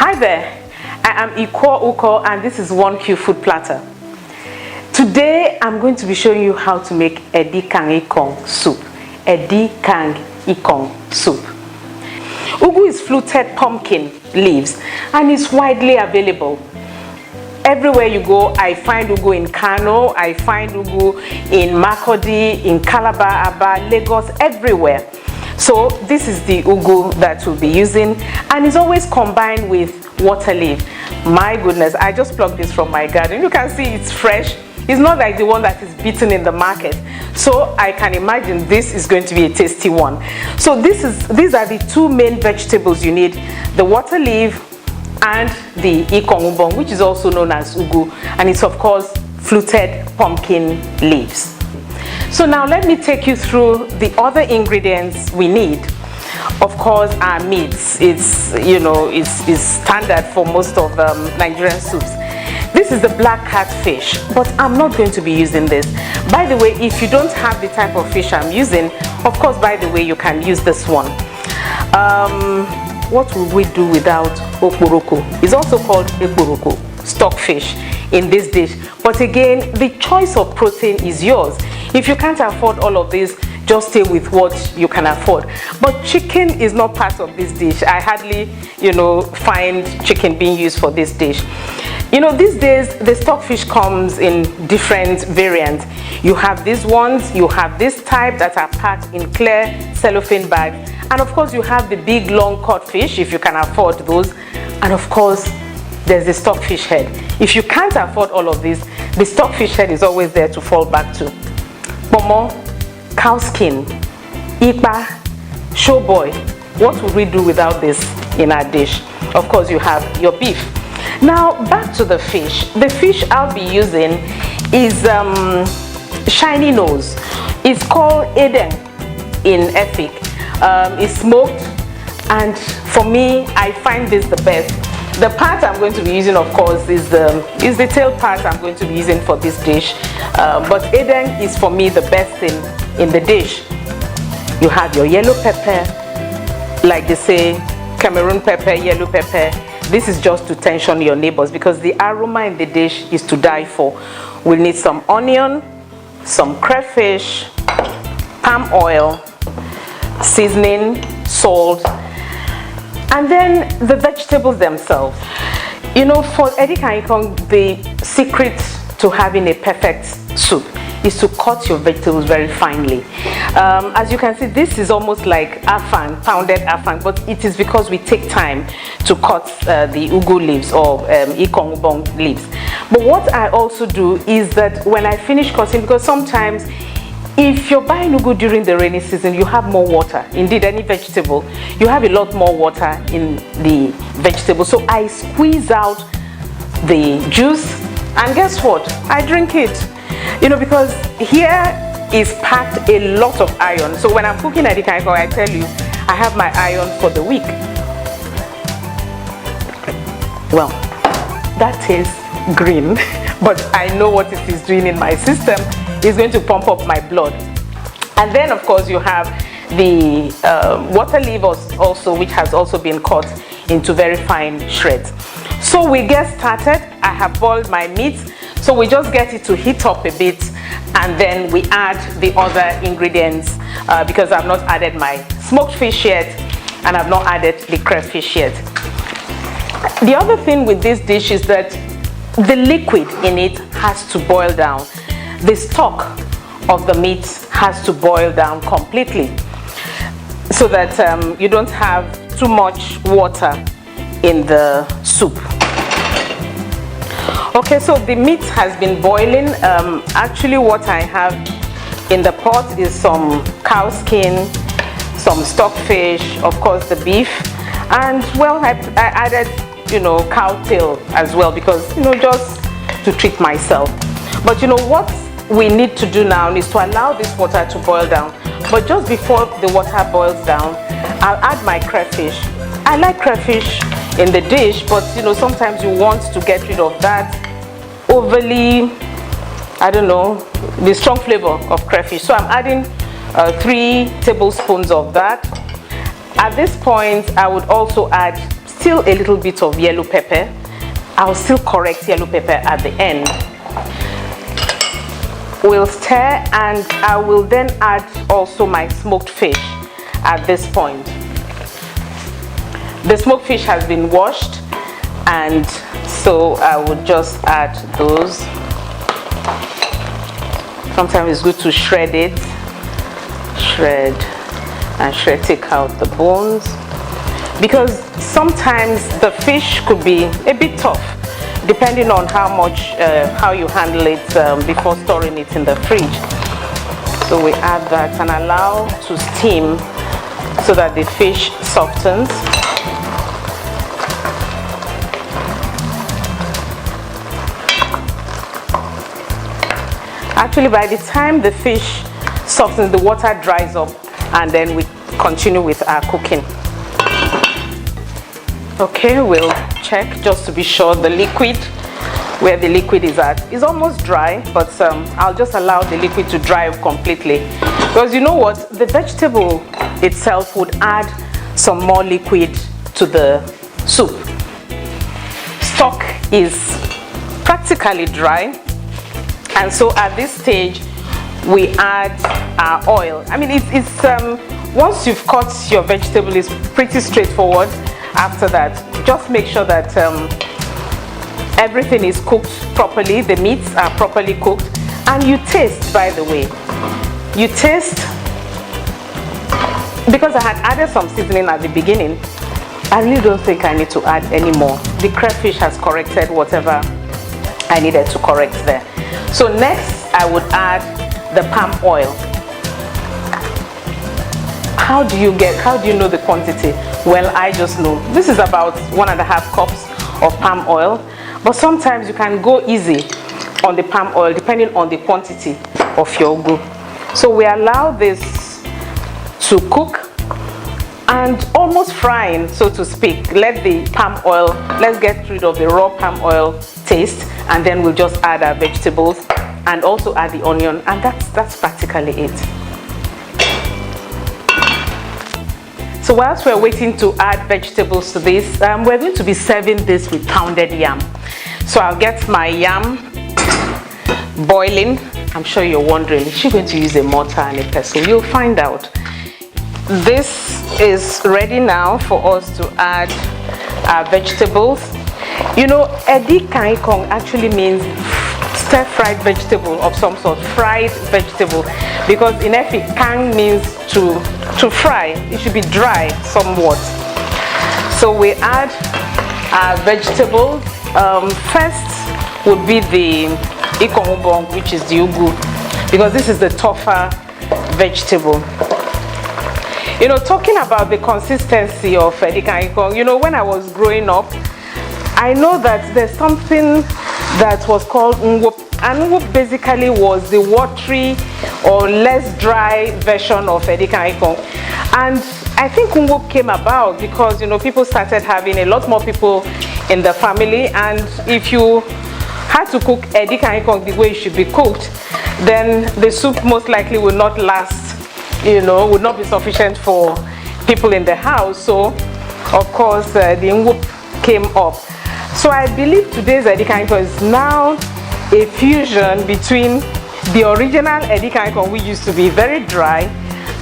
Hi there, I am Ikong and this is 1Q Food Platter. Today I'm going to be showing you how to make Edikang Ikong soup. Edikang Ikong soup. Ugu is fluted pumpkin leaves and it's widely available. Everywhere you go, I find ugu in Kano, I find ugu in Makurdi, in Calabar, Aba, Lagos, everywhere. So this is the ugu that we'll be using, and it's always combined with water leaf. My goodness, I just plucked this from my garden. You can see it's fresh. It's not like the one that is beaten in the market. So I can imagine this is going to be a tasty one. So these are the two main vegetables you need: the water leaf and the ikong, which is also known as ugu, and it's of course fluted pumpkin leaves. So now let me take you through the other ingredients we need. Of course, our meats. It's standard for most of Nigerian soups. This is the black catfish, but I'm not going to be using this. By the way, if you don't have the type of fish I'm using, of course, by the way, you can use this one. What will we do without okporoko? It's also called okporoko, stockfish, in this dish. But again, the choice of protein is yours. If you can't afford all of this, just stay with what you can afford. But chicken is not part of this dish. I hardly, find chicken being used for this dish. These days, the stockfish comes in different variants. You have these ones, you have this type that are packed in clear cellophane bags. And of course, you have the big, long codfish, if you can afford those. And of course, there's the stockfish head. If you can't afford all of this, the stockfish head is always there to fall back to. Pomo, cow skin, ipa, showboy. What would we do without this in our dish? Of course, you have your beef. Now, back to the fish. The fish I'll be using is shiny nose. It's called Edikang in Efik. It's smoked, and for me, I find this the best. The part I'm going to be using, of course, is the tail part I'm going to be using for this dish. But Edikang is for me the best thing in the dish. You have your yellow pepper, like they say, Cameroon pepper, yellow pepper. This is just to tension your neighbors because the aroma in the dish is to die for. We'll need some onion, some crayfish, palm oil, seasoning, salt, and then the vegetables themselves. For Edikang Ikong, the secret to having a perfect soup is to cut your vegetables very finely. As you can see, this is almost like afang, pounded afang, but it is because we take time to cut the ugu leaves or ikong leaves. But what I also do is that when I finish cutting, because sometimes if you're buying ugu during the rainy season, you have more water. Indeed, any vegetable, you have a lot more water in the vegetable. So I squeeze out the juice, and guess what? I drink it. Because here is packed a lot of iron. So when I'm cooking Edikang Ikong, I tell you, I have my iron for the week. Well, that tastes green, but I know what it is doing in my system. It's going to pump up my blood. And then, of course, you have the water leaf also, which has also been cut into very fine shreds. So we get started. I have boiled my meat. So we just get it to heat up a bit, and then we add the other ingredients because I've not added my smoked fish yet, and I've not added the crayfish yet. The other thing with this dish is that the liquid in it has to boil down. The stock of the meat has to boil down completely so that you don't have too much water in the soup. Okay, so the meat has been boiling. Actually, what I have in the pot is some cow skin, some stockfish, of course the beef, and well, I added, cow tail as well because, just to treat myself. But what we need to do now is to allow this water to boil down. But just before the water boils down, I'll add my crayfish. I like crayfish in the dish, but sometimes you want to get rid of that overly, the strong flavor of crayfish. So I'm adding 3 tablespoons of that. At this point, I would also add still a little bit of yellow pepper. I'll still correct yellow pepper at the end. We'll stir, and I will then add also my smoked fish at this point. The smoked fish has been washed, and so I would just add those. Sometimes it's good to shred it. Shred and shred, take out the bones, because sometimes the fish could be a bit tough depending on how you handle it before storing it in the fridge. So we add that and allow to steam so that the fish softens. Actually, by the time the fish softens, the water dries up, and then we continue with our cooking. Okay, we'll check just to be sure the liquid, where the liquid is at, is almost dry, but I'll just allow the liquid to dry up completely, because you know what, the vegetable itself would add some more liquid to the soup. Stock is practically dry, and so at this stage we add our oil. I mean, it's once you've cut your vegetable, it's pretty straightforward. After that, just make sure that everything is cooked properly, the meats are properly cooked, and you taste, by the way. You taste, because I had added some seasoning at the beginning, I really don't think I need to add any more. The crayfish has corrected whatever I needed to correct there. So next, I would add the palm oil. How do you know the quantity? Well, I just know. This is about 1.5 cups of palm oil, but sometimes you can go easy on the palm oil depending on the quantity of your ugu. So we allow this to cook and almost frying, so to speak. Let the palm oil, let's get rid of the raw palm oil taste, and then we'll just add our vegetables and also add the onion, and that's practically it. So whilst we're waiting to add vegetables to this, we're going to be serving this with pounded yam. So I'll get my yam boiling. I'm sure you're wondering, is she going to use a mortar and a pestle? You'll find out. This is ready now for us to add our vegetables. You know, Edikang Ikong actually means stir-fried vegetable of some sort, fried vegetable, because in Efi, kang means to fry. It should be dry somewhat. So we add our vegetables. First would be the Ikong, which is the ugu, because this is the tougher vegetable. You know, talking about the consistency of Edikang Ikong, you know, when I was growing up, I know that there's something that was called nwop, and nwop basically was the watery or less dry version of Edikang Ikong. And I think nwop came about because, you know, people started having a lot more people in the family, and if you had to cook Edikang Ikong the way it should be cooked, then the soup most likely will not last, you know, would not be sufficient for people in the house. So of course the nwop came up. So I believe today's Edikang Ikong is now a fusion between the original Edikang Ikong, which used to be very dry,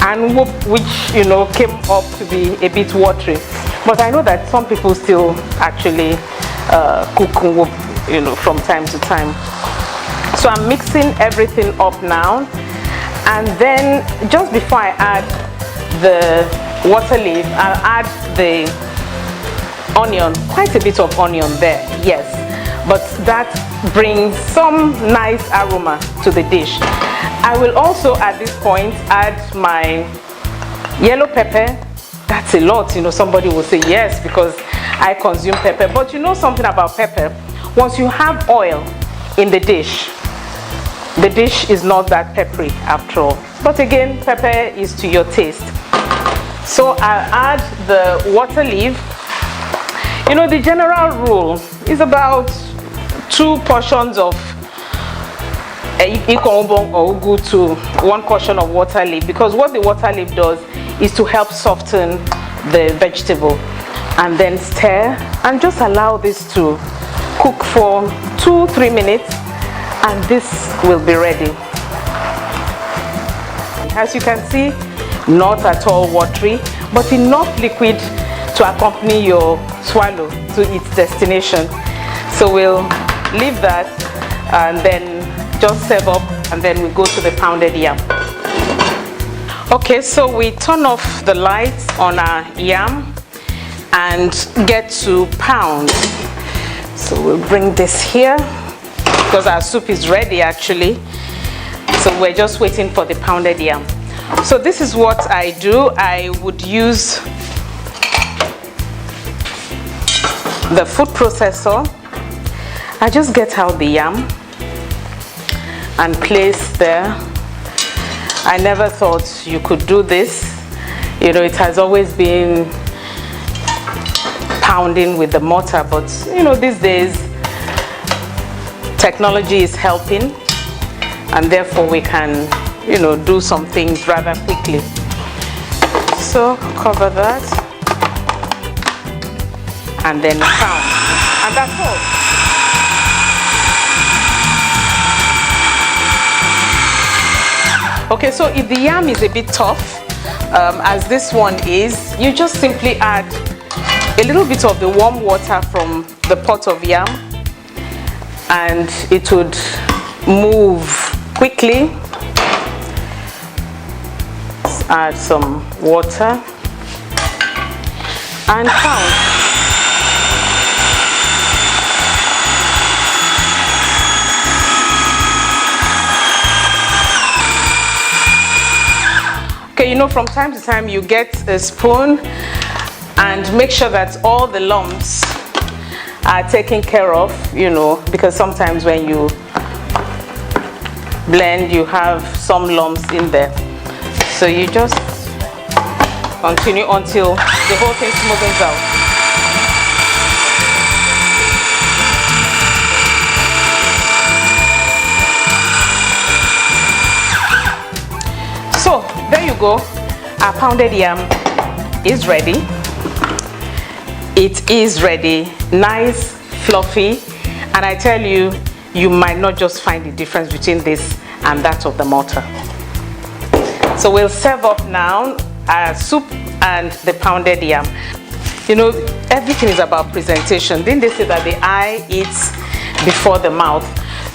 and nwop, which, you know, came up to be a bit watery. But I know that some people still actually cook nwop, you know, from time to time. So I'm mixing everything up now, and then just before I add the water leaf, I'll add the onion, quite a bit of onion there, yes, but that brings some nice aroma to the dish. I will also at this point add my yellow pepper. That's a lot, you know, somebody will say yes because I consume pepper, but you know something about pepper, once you have oil in the dish is not that peppery after all. But again, pepper is to your taste. So I'll add the water leaf. You know, the general rule is about 2 portions of Ikong or ugu to 1 portion of water leaf, because what the water leaf does is to help soften the vegetable. and then stir and just allow this to cook for 2-3 minutes, and this will be ready. As you can see, not at all watery, but enough liquid to accompany your swallow to its destination. So we'll leave that and then just serve up, and then we go to the pounded yam. Okay, so we turn off the lights on our yam and get to pound. So we'll bring this here because our soup is ready actually. So we're just waiting for the pounded yam. So this is what I do. I would use the food processor. I just get out the yam and place there. I never thought you could do this. You know, it has always been pounding with the mortar, but you know, these days technology is helping, and therefore we can, you know, do some things rather quickly. So cover that and then pound, and that's all. Okay, so if the yam is a bit tough, as this one is, you just simply add a little bit of the warm water from the pot of yam, and it would move quickly. Let's add some water and pound. Okay, you know, from time to time you get a spoon and make sure that all the lumps are taken care of, you know, because sometimes when you blend you have some lumps in there. So you just continue until the whole thing smoothens out. So there you go, our pounded yam is ready. It is ready, nice, fluffy, and I tell you, you might not just find the difference between this and that of the mortar. So we'll serve up now our soup and the pounded yam. You know, everything is about presentation. Didn't they say that the eye eats before the mouth?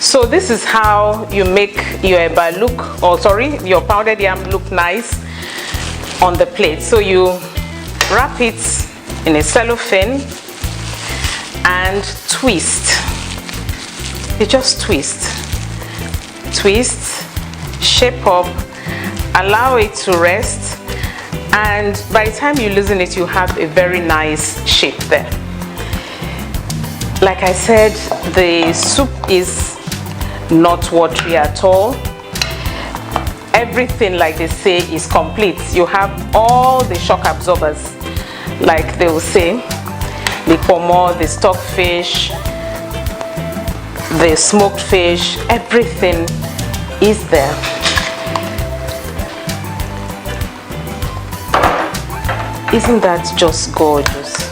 So this is how you make your eba look, or sorry, your pounded yam look nice on the plate. So you wrap it in a cellophane and twist. You just twist, shape up, allow it to rest, and by the time you loosen it, you have a very nice shape there. Like I said, the soup is not watery at all. Everything, like they say, is complete. You have all the shock absorbers, like they will say, the pomo, the stock fish, the smoked fish, everything is there. Isn't that just gorgeous?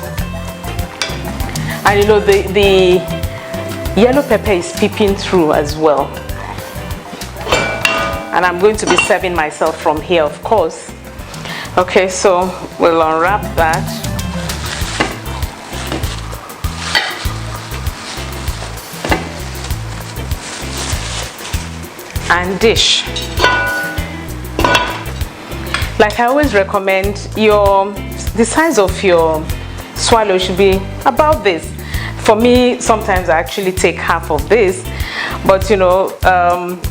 And you know, the yellow pepper is peeping through as well. And I'm going to be serving myself from here, of course. Okay, so we'll unwrap that. And dish. Like I always recommend, the size of your swallow should be about this. For me, sometimes I actually take half of this, but you know,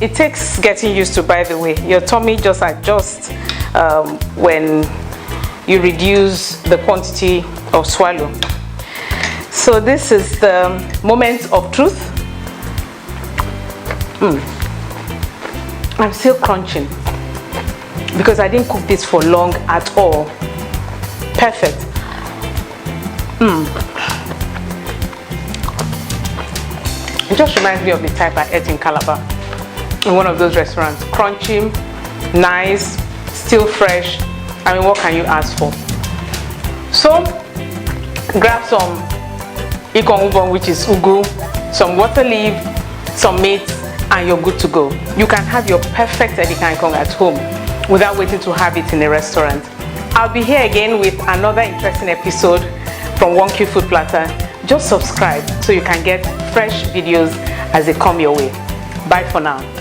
it takes getting used to. By the way, your tummy just adjusts when you reduce the quantity of swallow. So this is the moment of truth. I'm still crunching because I didn't cook this for long at all. Perfect. It just reminds me of the type I ate in Calabar, in one of those restaurants. Crunchy, nice, still fresh. I mean, what can you ask for? So grab some Ikong, which is ugu, some water leaf, some meat, and you're good to go. You can have your perfect Edikang Ikong at home without waiting to have it in a restaurant. I'll be here again with another interesting episode from 1Q Food Platter. Just subscribe so you can get fresh videos as they come your way. Bye for now.